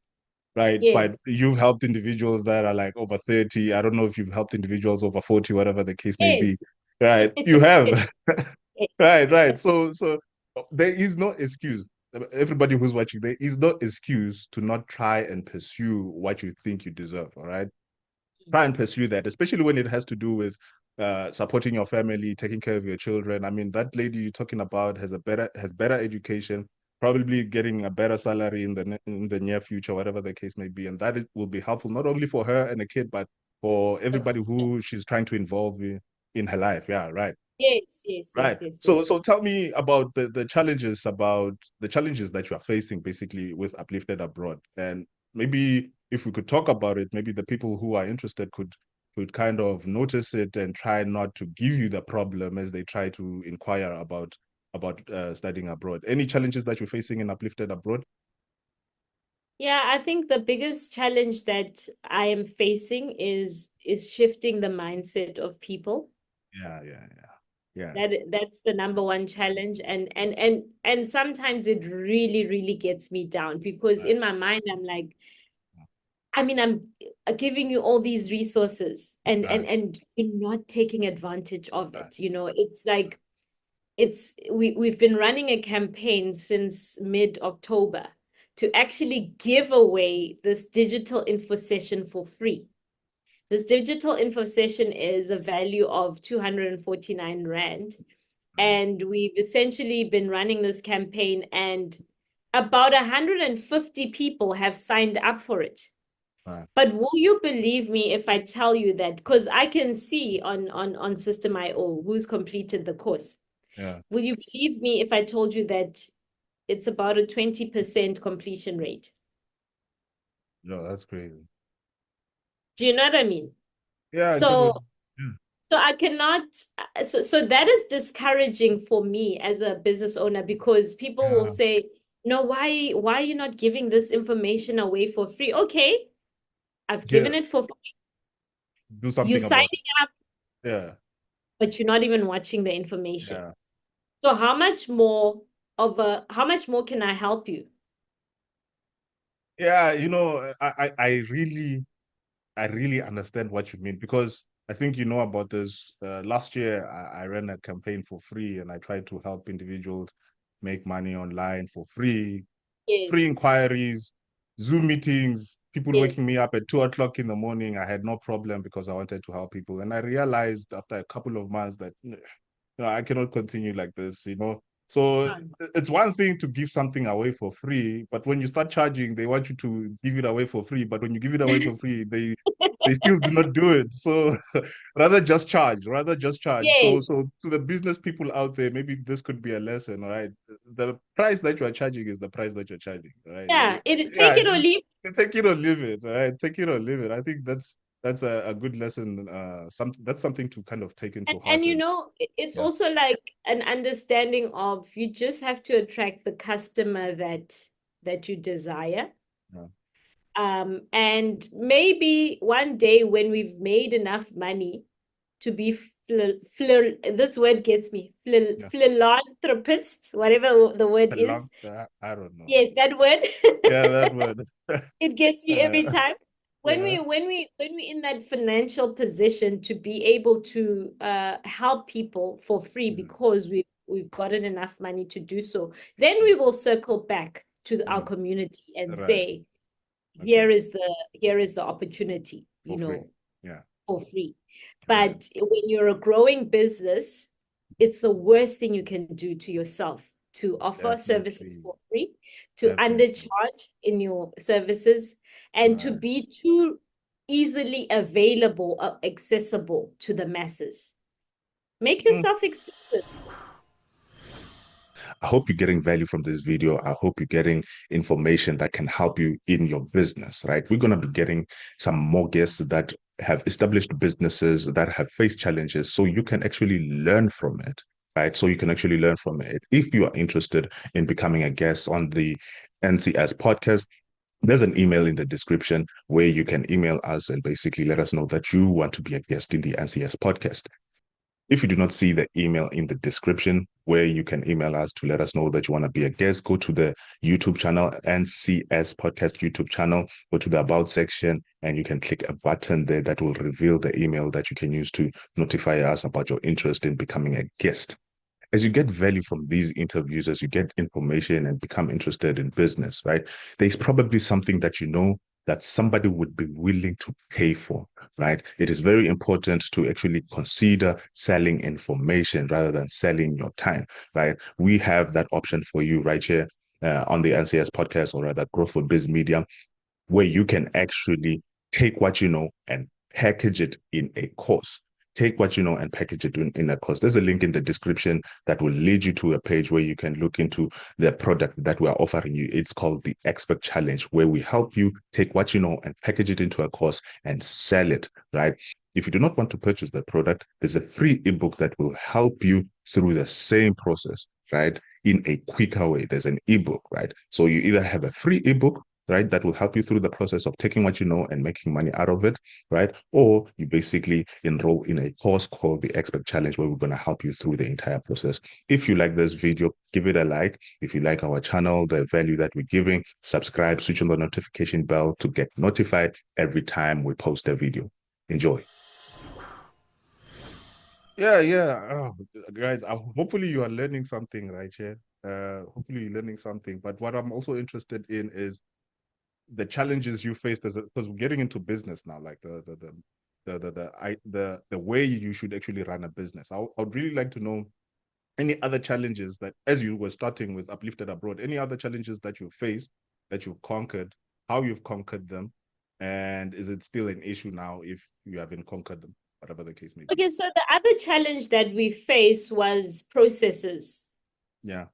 right? But Yes. you've helped individuals that are like over 30. I don't know if you've helped individuals over 40, whatever the case may be. Yes. Right. You have. Yes. Right, right. So there is no excuse. Everybody who's watching, there is no excuse to not try and pursue what you think you deserve. All right. Try and pursue that, especially when it has to do with supporting your family, taking care of your children. I mean, that lady you're talking about has better education, probably getting a better salary in the near future, whatever the case may be, and that it will be helpful not only for her and the kid, but for everybody who she's trying to involve in her life. Yeah, right. Yes, yes, yes, Right. yes, yes. So tell me about the challenges that you are facing basically with Uplifted Abroad. And maybe if we could talk about it, maybe the people who are interested could kind of notice it and try not to give you the problem as they try to inquire about studying abroad. Any challenges that you're facing in Uplifted Abroad? Yeah, I think the biggest challenge that I am facing is shifting the mindset of people. Yeah, yeah, yeah. Yeah. That's the number one challenge, and sometimes it really, really gets me down because Right, in my mind I'm like, I mean, I'm giving you all these resources right, and you're not taking advantage of right, it. You know, it's like we've been running a campaign since mid-October to actually give away this digital info session for free. This digital info session is a value of 249 Rand. right, And we've essentially been running this campaign, and about 150 people have signed up for it. right. But will you believe me if I tell you that? Because I can see on System IO who's completed the course. Yeah. Will you believe me if I told you that it's about a 20% completion rate? No, that's crazy. Do you know what I mean? Yeah, in terms So of yeah, so I cannot so that is discouraging for me as a business owner because people will yeah, say, no, why are you not giving this information away for free? Okay, I've yeah, given it for free. do You're something about signing up, it. Yeah, but you're not even watching the information. yeah. So how much more can I help you? Yeah, I really understand what you mean because I think you know about this. Last year, I ran a campaign for free and I tried to help individuals make money online for free Yes, inquiries, Zoom meetings, people yes. waking me up at 2 o'clock in the morning. I had no problem because I wanted to help people. And I realized after a couple of months that I cannot continue like this, So it's one thing to give something away for free, but when you start charging, they want you to give it away for free. But when you give it away for free, they still do not do it. So rather just charge, rather just charge. So Yes. so to the business people out there, maybe this could be a lesson, all right? The price that you are charging is the price that you're charging, all right? Yeah, take Yeah, it or just leave. take it or leave it, all right? Take it or leave it. I think that's a good lesson. That's something to kind of take into And heart. And it's yeah, also like an understanding of you just have to attract the customer that you desire. yeah. And maybe one day when we've made enough money to be this word gets me, Yeah. philanthropist, whatever the word I is. love that. I don't know. Yes, that word. Yeah, that word. It gets me every Uh, time. yeah. When we in that financial position to be able to help people for free Mm, because we've gotten enough money to do so, then we will circle back to our mm. community and Right. say, Okay. here is the opportunity, For free. Yeah. for free. Right. But when you're a growing business, it's the worst thing you can do to yourself to offer services Definitely. for free, to Definitely. undercharge in your services, and to Right. be too easily available or accessible to the masses. Make Mm. yourself exclusive. I hope you're getting value from this video. I hope you're getting information that can help you in your business, right? We're going to be getting some more guests that have established businesses that have faced challenges so you can actually learn from it, right? So you can actually learn from it. If you are interested in becoming a guest on the NCS podcast, there's an email in the description where you can email us and basically let us know that you want to be a guest in the NCS podcast. If you do not see the email in the description where you can email us to let us know that you want to be a guest, go to the YouTube channel, NCS Podcast YouTube channel, go to the About section, and you can click a button there that will reveal the email that you can use to notify us about your interest in becoming a guest. As you get value from these interviews, as you get information and become interested in business, right? There's probably something that you know that somebody would be willing to pay for, right? It is very important to actually consider selling information rather than selling your time, right? We have that option for you right here on the NCS podcast, or rather Growth4biz Media, where you can actually take what you know and package it in a course. Take what you know and package it in a course. There's a link in the description that will lead you to a page where you can look into the product that we are offering you. It's called the Expert Challenge, where we help you take what you know and package it into a course and sell it, right? If you do not want to purchase the product, there's a free ebook that will help you through the same process, right? In a quicker way. There's an ebook, right? So you either have a free ebook, right, that will help you through the process of taking what you know and making money out of it, right? Or you basically enroll in a course called the Expert Challenge, where we're going to help you through the entire process. If you like this video, give it a like. If you like our channel, the value that we're giving, subscribe, switch on the notification bell to get notified every time we post a video. Enjoy. Yeah. Oh, guys, hopefully you are learning something right here. Hopefully you're learning something. But what I'm also interested in is the challenges you faced as because we're getting into business now, like the way you should actually run a business. I'd really like to know any other challenges that, as you were starting with Uplifted Abroad, any other challenges that you faced, that you've conquered, how you've conquered them, and is it still an issue now if you haven't conquered them, whatever the case may be. Okay, so the other challenge that we faced was processes. Yeah.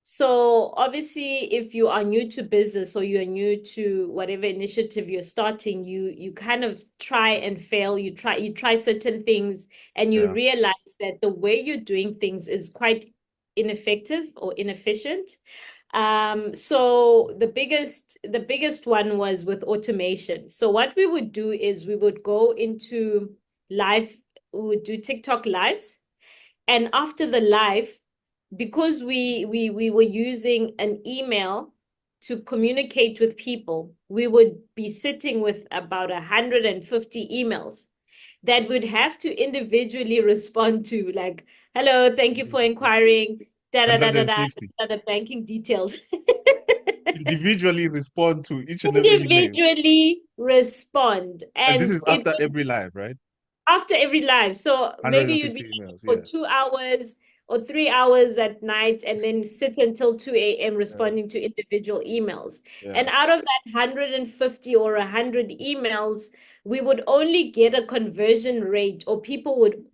So obviously, if you are new to business or you're new to whatever initiative you're starting, you kind of try and fail. You try certain things and you Yeah. realize that the way you're doing things is quite ineffective or inefficient. So the biggest one was with automation. So what we would do is we would go into live, we would do TikTok lives, and after the live, because we were using an email to communicate with people, we would be sitting with about 150 emails that would have to individually respond to, like, hello, thank you for inquiring, da da da da da, 150 the banking details. individually respond to each and every email, Individually respond. and this And is it after was every live, right? after every live. So maybe you'd be 150 live emails. for Yeah. 2 hours or 3 hours at night and then sit until 2 a.m. Yeah. responding to individual emails. Yeah. And out of that 150 or 100 emails, we would only get a conversion rate, or people would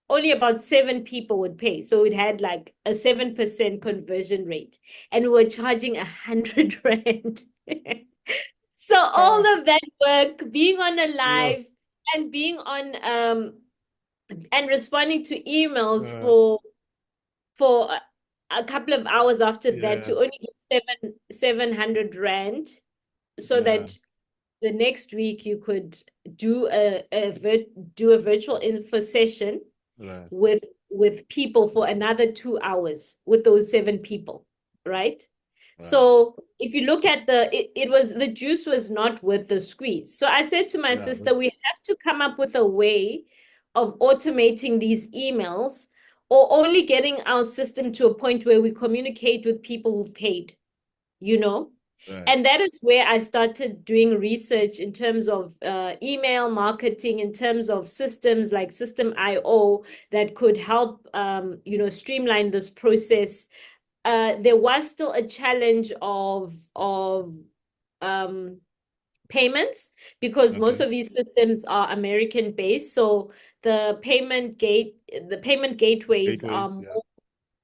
only about 7 people would pay. So it had like a 7% conversion rate. And we were charging 100 rand. So all Ah, of that work, being on a yeah. live and being on and responding to emails Uh, for a couple of hours after that yeah. to only get 700 rand, so Yeah. that the next week you could do a virtual info session Right. with people for another 2 hours with those 7 people, right? Right. So if you look at it was, the juice was not worth the squeeze. So I said to my Yeah. sister, we That's have to come up with a way of automating these emails, or only getting our system to a point where we communicate with people who've paid, you know? right. And that is where I started doing research in terms of email marketing, in terms of systems like System IO that could help, streamline this process. There was still a challenge of payments, because most Okay. of these systems are American based. So the payment gateways Gateways. Yeah.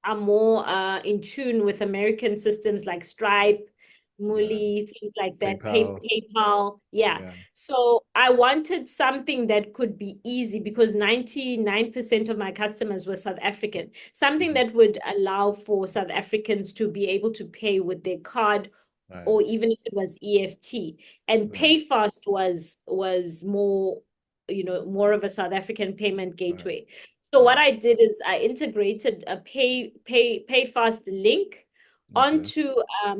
are more in tune with American systems like Stripe, Yeah. Muli, things like that, PayPal. PayPal. Yeah. Yeah. So I wanted something that could be easy, because 99% of my customers were South African, something Mhm. that would allow for South Africans to be able to pay with their card, Right. or even if it was EFT. And Right. PayFast was more, more of a South African payment Right. gateway. So what Right. I did is I integrated a pay fast link Okay. onto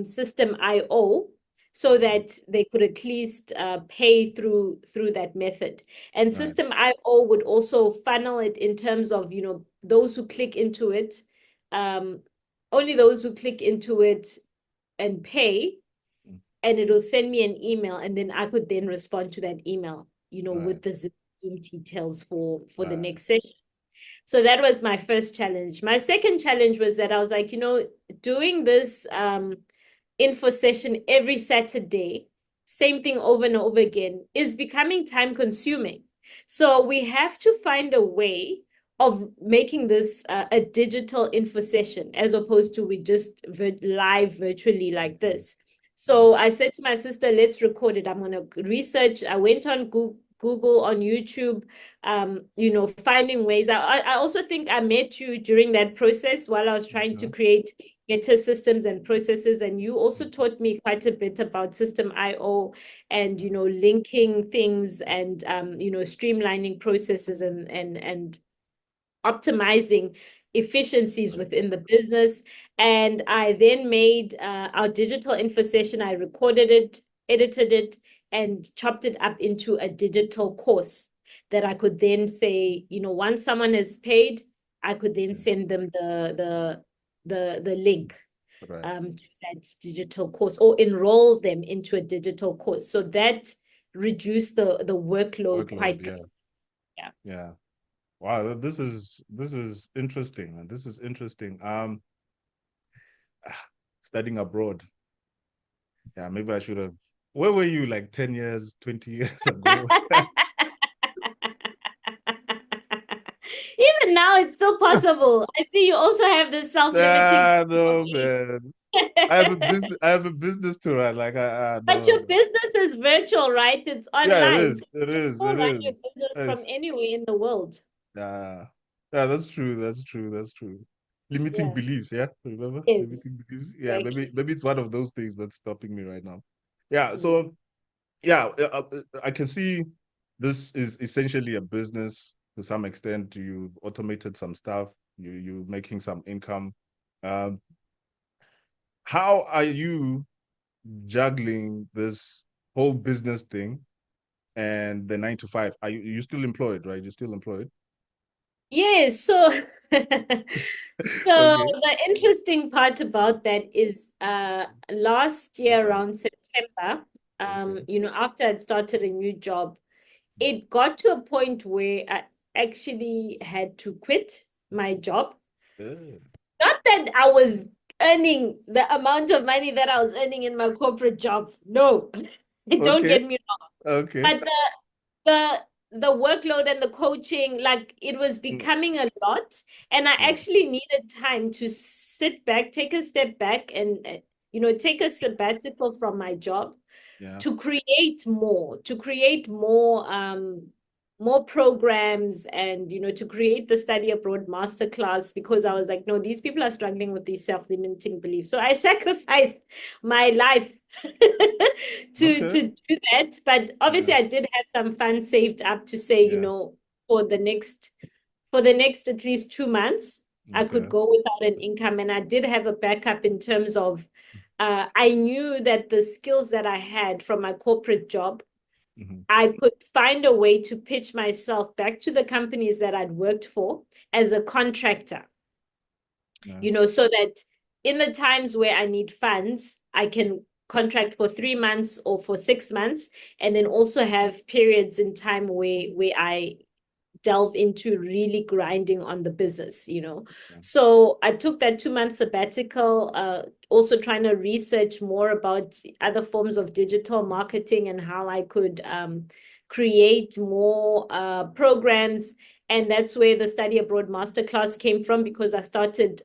System IO so Right. that they could at least pay through that method. And Right. System IO would also funnel it in terms of, those who click into it, um, only those who click into it and pay, Mm. and it'll send me an email, and then I could then respond to that email, Right. with the Zoom details for the Right. next session. So that was my first challenge. My second challenge was that I was like, doing this info session every Saturday, same thing over and over again, is becoming time consuming. So we have to find a way of making this a digital info session as opposed to we just live virtually like Mm-hmm. this. So I said to my sister, let's record it. I'm going to research. I went on Google, on YouTube, finding ways. I also think I met you during that process while I was trying to Okay. create better systems and processes. And you also Mm-hmm. taught me quite a bit about System IO and, Right. linking things and, streamlining processes and optimizing efficiencies Right. within the business. And I then made our digital info session. I recorded it, edited it, and chopped it up into a digital course that I could then say, once someone has paid, I could then Yeah. send them the link Right. to that digital course or enroll them into a digital course. So that reduced the workload Workload. quite. Yeah. Yeah. Yeah. Wow. This is interesting, and this is interesting. Studying abroad. Yeah. Maybe I should have. Where were you like 10 years, 20 years ago? Even now, it's still possible. I see you also have this self-limiting No, man. I have a business to run. Like, but no, your no. business is virtual, right? It's Yeah, it online. So is. It you can is. still It run your is. business Yes. from anywhere in the world. Yeah. Yeah, that's true. That's true. That's true. Limiting Yeah. beliefs. Yeah. Remember? Yes, Limiting beliefs. Yeah. exactly. Maybe it's one of those things that's stopping me right now. Yeah. Mm. So, yeah, I can see this is essentially a business to some extent. You automated some stuff. You making some income. Um, how are you juggling this whole business thing and the 9 to 5? Are you still employed, right? You're still employed? Yes, so so Okay. the interesting part about that is last year Uh-oh. around September, Okay. after I'd started a new job, it got to a point where I actually had to quit my job. Uh, Not that I was earning the amount of money that I was earning in my corporate job. No, don't okay. get me wrong. Okay. But the the workload and the coaching, like it was Mm, becoming a lot, and I right. actually needed time to sit back, take a step back, and take a sabbatical from my job Yeah. to create more programs and to create the study abroad masterclass, because I was like, no, these people are struggling with these self-limiting beliefs. So I sacrificed my life Okay. to do that. But obviously Yeah. I did have some funds saved up to say, Yeah. for the next at least 2 months, I could Okay. go without an income. And I did have a backup in terms of I knew that the skills that I had from my corporate job, Hmm. I could find a way to pitch myself back to the companies that I'd worked for as a contractor, Yeah. so that in the times where I need funds, I can contract for 3 months or for 6 months, and then also have periods in time where I delve into really grinding on the business. Yeah. So I took that 2 month sabbatical, also trying to research more about other forms of digital marketing and how I could create more programs. And that's where the Study Abroad Masterclass came from, because I started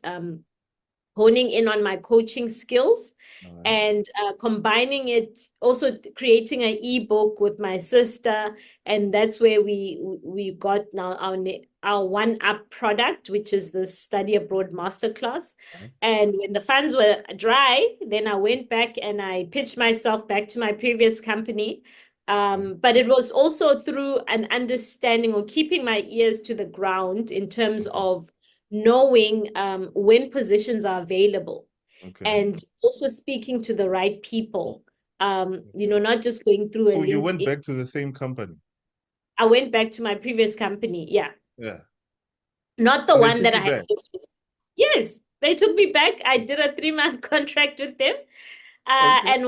honing in on my coaching skills All right. and combining it, also creating an ebook with my sister. And that's where we got now our one up product, which is the Study Abroad Masterclass. Right. And when the funds were dry, then I went back and I pitched myself back to my previous company, But it was also through an understanding or keeping my ears to the ground in terms Okay. of knowing when positions are available Okay. and also speaking to the right people. Okay. Not just going through a So you went LinkedIn. back to the same company? I went back to my previous company. Yeah. Yeah. Not the And they one took that you I had back? just. Yes, they took me back. I did a 3-month contract with them. Okay. And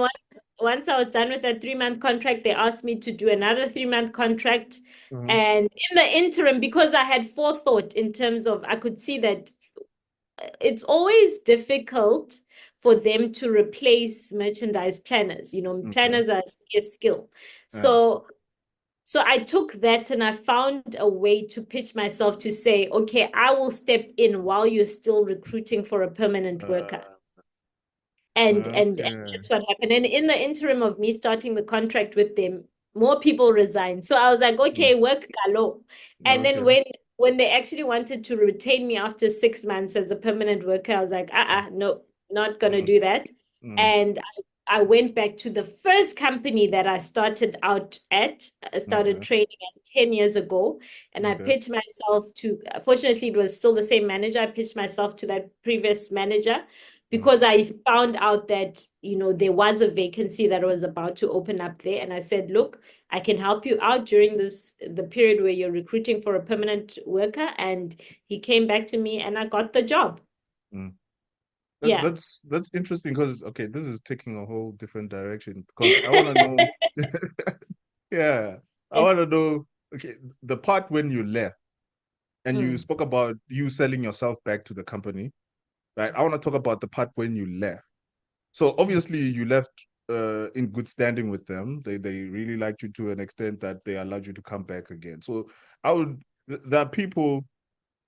once I was done with that 3-month contract, they asked me to do another 3-month contract. Mhm. And in the interim, because I had forethought in terms of, I could see that it's always difficult for them to replace merchandise planners. Okay. Planners are a skill. Yeah. So I took that and I found a way to pitch myself to say, okay, I will step in while you're still recruiting for a permanent worker. Uh, And okay. that's what happened. And in the interim of me starting the contract with them, more people resigned. So I was like, Mm. okay, work galo. And then Okay. when they actually wanted to retain me after 6 months as a permanent worker, I was like, no, not gonna Mm. do that. Mm. And I went back to the first company that I started out at, started Okay. training at 10 years ago. And I Okay. pitched myself to, fortunately, it was still the same manager. I pitched myself to that previous manager Mm. because I found out that, there was a vacancy that was about to open up there. And I said, look, I can help you out during the period where you're recruiting for a permanent worker. And he came back to me and I got the job. Mm. Yeah. That's interesting because okay, this is taking a whole different direction because I want to know. Yeah, I want to know. Okay, the part when you left and you Mm. spoke about you selling yourself back to the company, right? I want to talk about the part when you left. So obviously you left in good standing with them. They really liked you to an extent that they allowed you to come back again. So I would there are people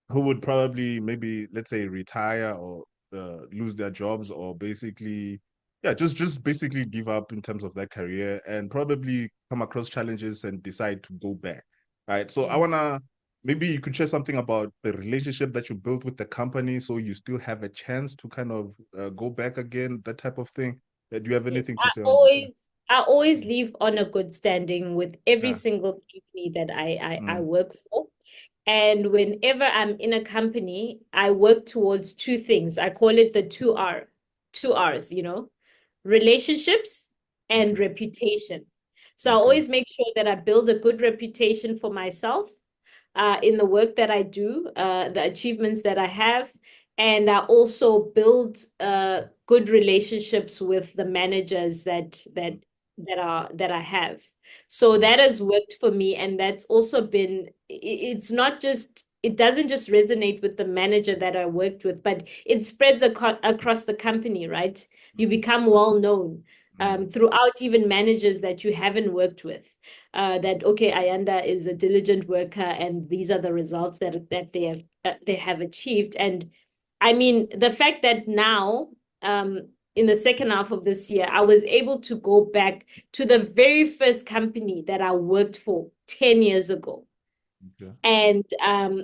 who would probably maybe let's say retire or lose their jobs or basically yeah just basically give up in terms of their career and probably come across challenges and decide to go back, right? So I Mm. want to maybe you could share something about the relationship that you built with the company so you still have a chance to kind of go back again, that type of thing. Do you have Yes, anything to say on that? I always leave on a good standing with every Yeah. single company that I Mm, work for. And whenever I'm in a company, I work towards two things. I call it the two R's, relationships and okay. reputation. So I Okay. always make sure that I build a good reputation for myself in the work that I do, the achievements that I have, and I also build good relationships with the managers that I have. So Mm, that has worked for me, and that's also been. It's not just. It doesn't just resonate with the manager that I worked with, but it spreads across the company, right? You mm, become well known mm, throughout even managers that you haven't worked with that okay, Ayanda is a diligent worker, and these are the results that they have achieved. And I mean, the fact that now, in the second half of this year, I was able to go back to the very first company that I worked for 10 years ago, okay. and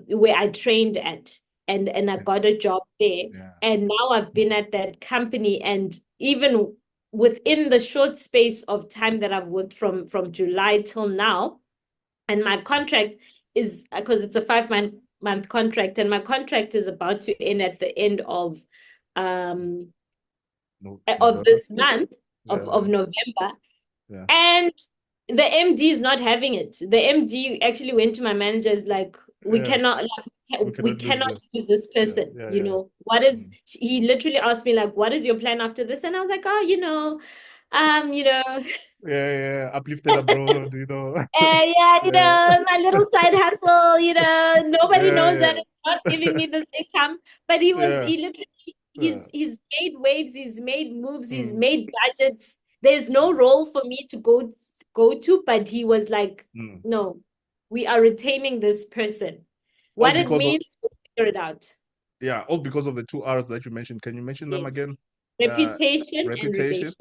where I trained at, and I Yeah. got a job there. Yeah. And now I've been at that company, and even within the short space of time that I've worked from July till now, and my contract is because it's a 5-month contract, and my contract is about to end at the end um No, of November. this month of Yeah. November, Yeah. and the MD is not having it. The MD actually went to my managers like, we Yeah. cannot We we cannot lose cannot this. use this Yeah. person. Yeah. Yeah. What is Mm. he literally asked me like, what is your plan after this? And I was like, oh, um, you know, Yeah. Yeah. Uplifted abroad, you know. yeah, Yeah. my little side hustle, nobody knows that Yeah. it's not giving Yeah. me this income. But Yeah. he literally, Yeah. he's made waves, he's made moves, he's Mm. made budgets. There's no role for me to go to, but he was like, Mm. no, we are retaining this person. All What it because of means, we'll figure it out. yeah, all because of the two R's that you mentioned. Can you mention them Yes. again? Uh, Reputation and reputation relationship.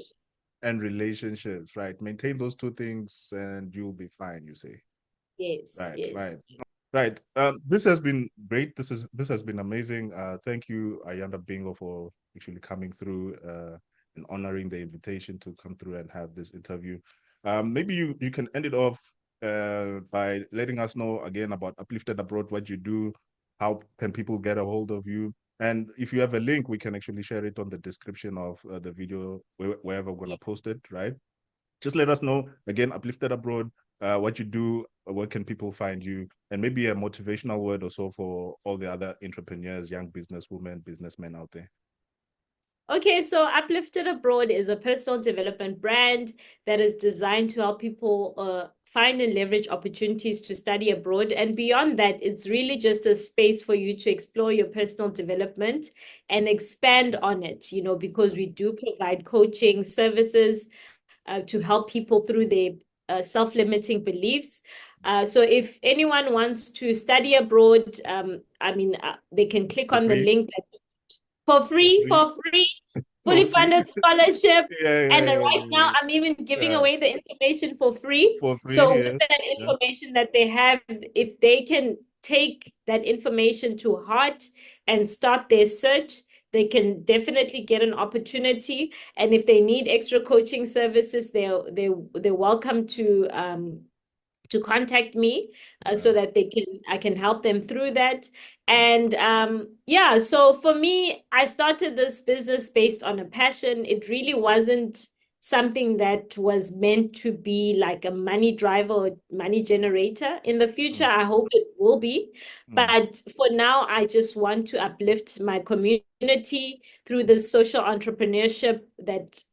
and relationships, right? Maintain those two things and you'll be fine, you say. Yes, Right, yes. right. Right. This has been great. This has been amazing. Thank you, Ayanda Bingo, for actually coming through and honoring the invitation to come through and have this interview. Maybe you can end it off by letting us know again about Uplifted Abroad, what you do, how can people get a hold of you, and if you have a link, we can actually share it on the description of the video wherever we're gonna post it, right? Just let us know again, Uplifted Abroad, what you do, where can people find you, and maybe a motivational word or so for all the other entrepreneurs, young businesswomen, businessmen out there. Okay, so Uplifted Abroad is a personal development brand that is designed to help people find and leverage opportunities to study abroad. And beyond that, it's really just a space for you to explore your personal development and expand on it, because we do provide coaching services to help people through their self-limiting beliefs. So if anyone wants to study abroad, they can click For on the free? link for For free, free? for free, For fully free? funded scholarship. Yeah, And yeah, right now, yeah, I'm even giving yeah. away the information for free. For free, So with yeah. that Yeah. information that they have, if they can take that information to heart and start their search, they can definitely get an opportunity. And if they need extra coaching services, they're welcome to contact me so that I can help them through that. And yeah, so for me, I started this business based on a passion. It really wasn't something that was meant to be like a money driver or money generator. In the future, Mm, I hope it will be. mm, But for now, I just want to uplift my community through this social entrepreneurship that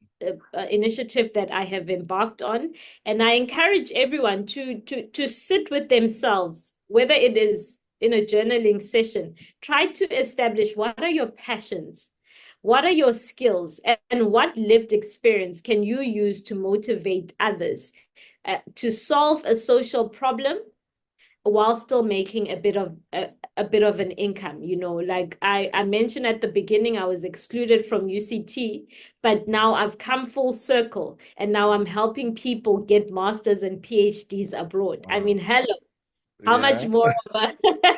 initiative that I have embarked on. And I encourage everyone to sit with themselves, whether it is in a journaling session. Try to establish what are your passions, what are your skills, and what lived experience can you use to motivate others to solve a social problem while still making a bit of an income. Like I mentioned at the beginning, I was excluded from UCT, but now I've come full circle and now I'm helping people get masters and PhDs abroad. I wow. mean, hello, how much Yeah. more of Yeah,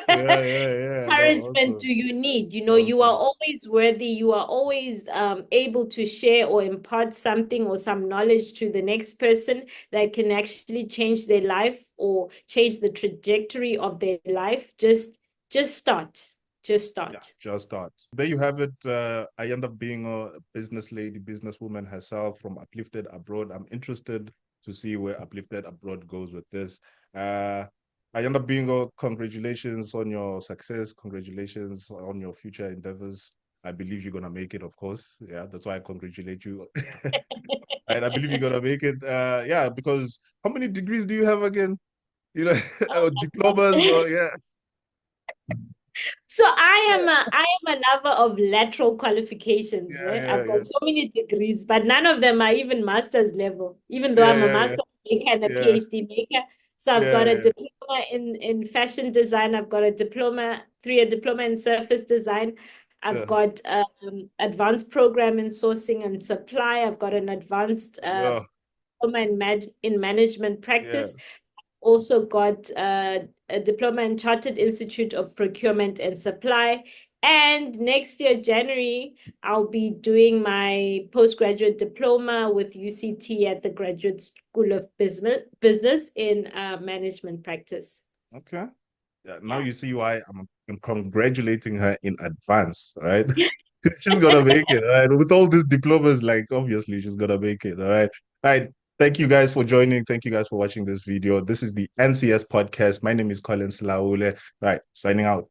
a yeah, yeah. No, encouragement do awesome. you need? You are Awesome. always worthy. You are always able to share or impart something or some knowledge to the next person that can actually change their life or change the trajectory of their life. Just start. Just Yeah, start. just start. There you have it. I end up being a business lady, businesswoman herself from Uplifted Abroad. I'm interested to see where Uplifted Abroad goes with this. I end up being a congratulations on your success. Congratulations on your future endeavors. I believe you're gonna make it, of course. Yeah, that's why I congratulate you. And I believe you're gonna make it. Yeah, because how many degrees do you have again? You know, diplomas or yeah. So I am a lover of lateral qualifications. Yeah, Eh? yeah, I've yeah. got so many degrees, but none of them are even master's level, even though Yeah, I'm a yeah, yeah. master's maker and a Yeah, PhD maker. So I've yeah, got a yeah, diploma in fashion design. I've got a diploma, 3-year diploma in surface design. I've yeah, got advanced program in sourcing and supply. I've got an advanced yeah, diploma in management yeah. practice, also got a diploma in Chartered Institute of Procurement and Supply. And next year, January, I'll be doing my postgraduate diploma with UCT at the Graduate School of Business in management practice. Okay. Yeah, now Yeah. you see why I'm congratulating her in advance, right? She's gonna make it, all right? With all these diplomas, like obviously she's gonna make it, all right? All right. Thank you guys for joining. Thank you guys for watching this video. This is the NCS podcast. My name is Collensilaulepodcast. Right, signing out.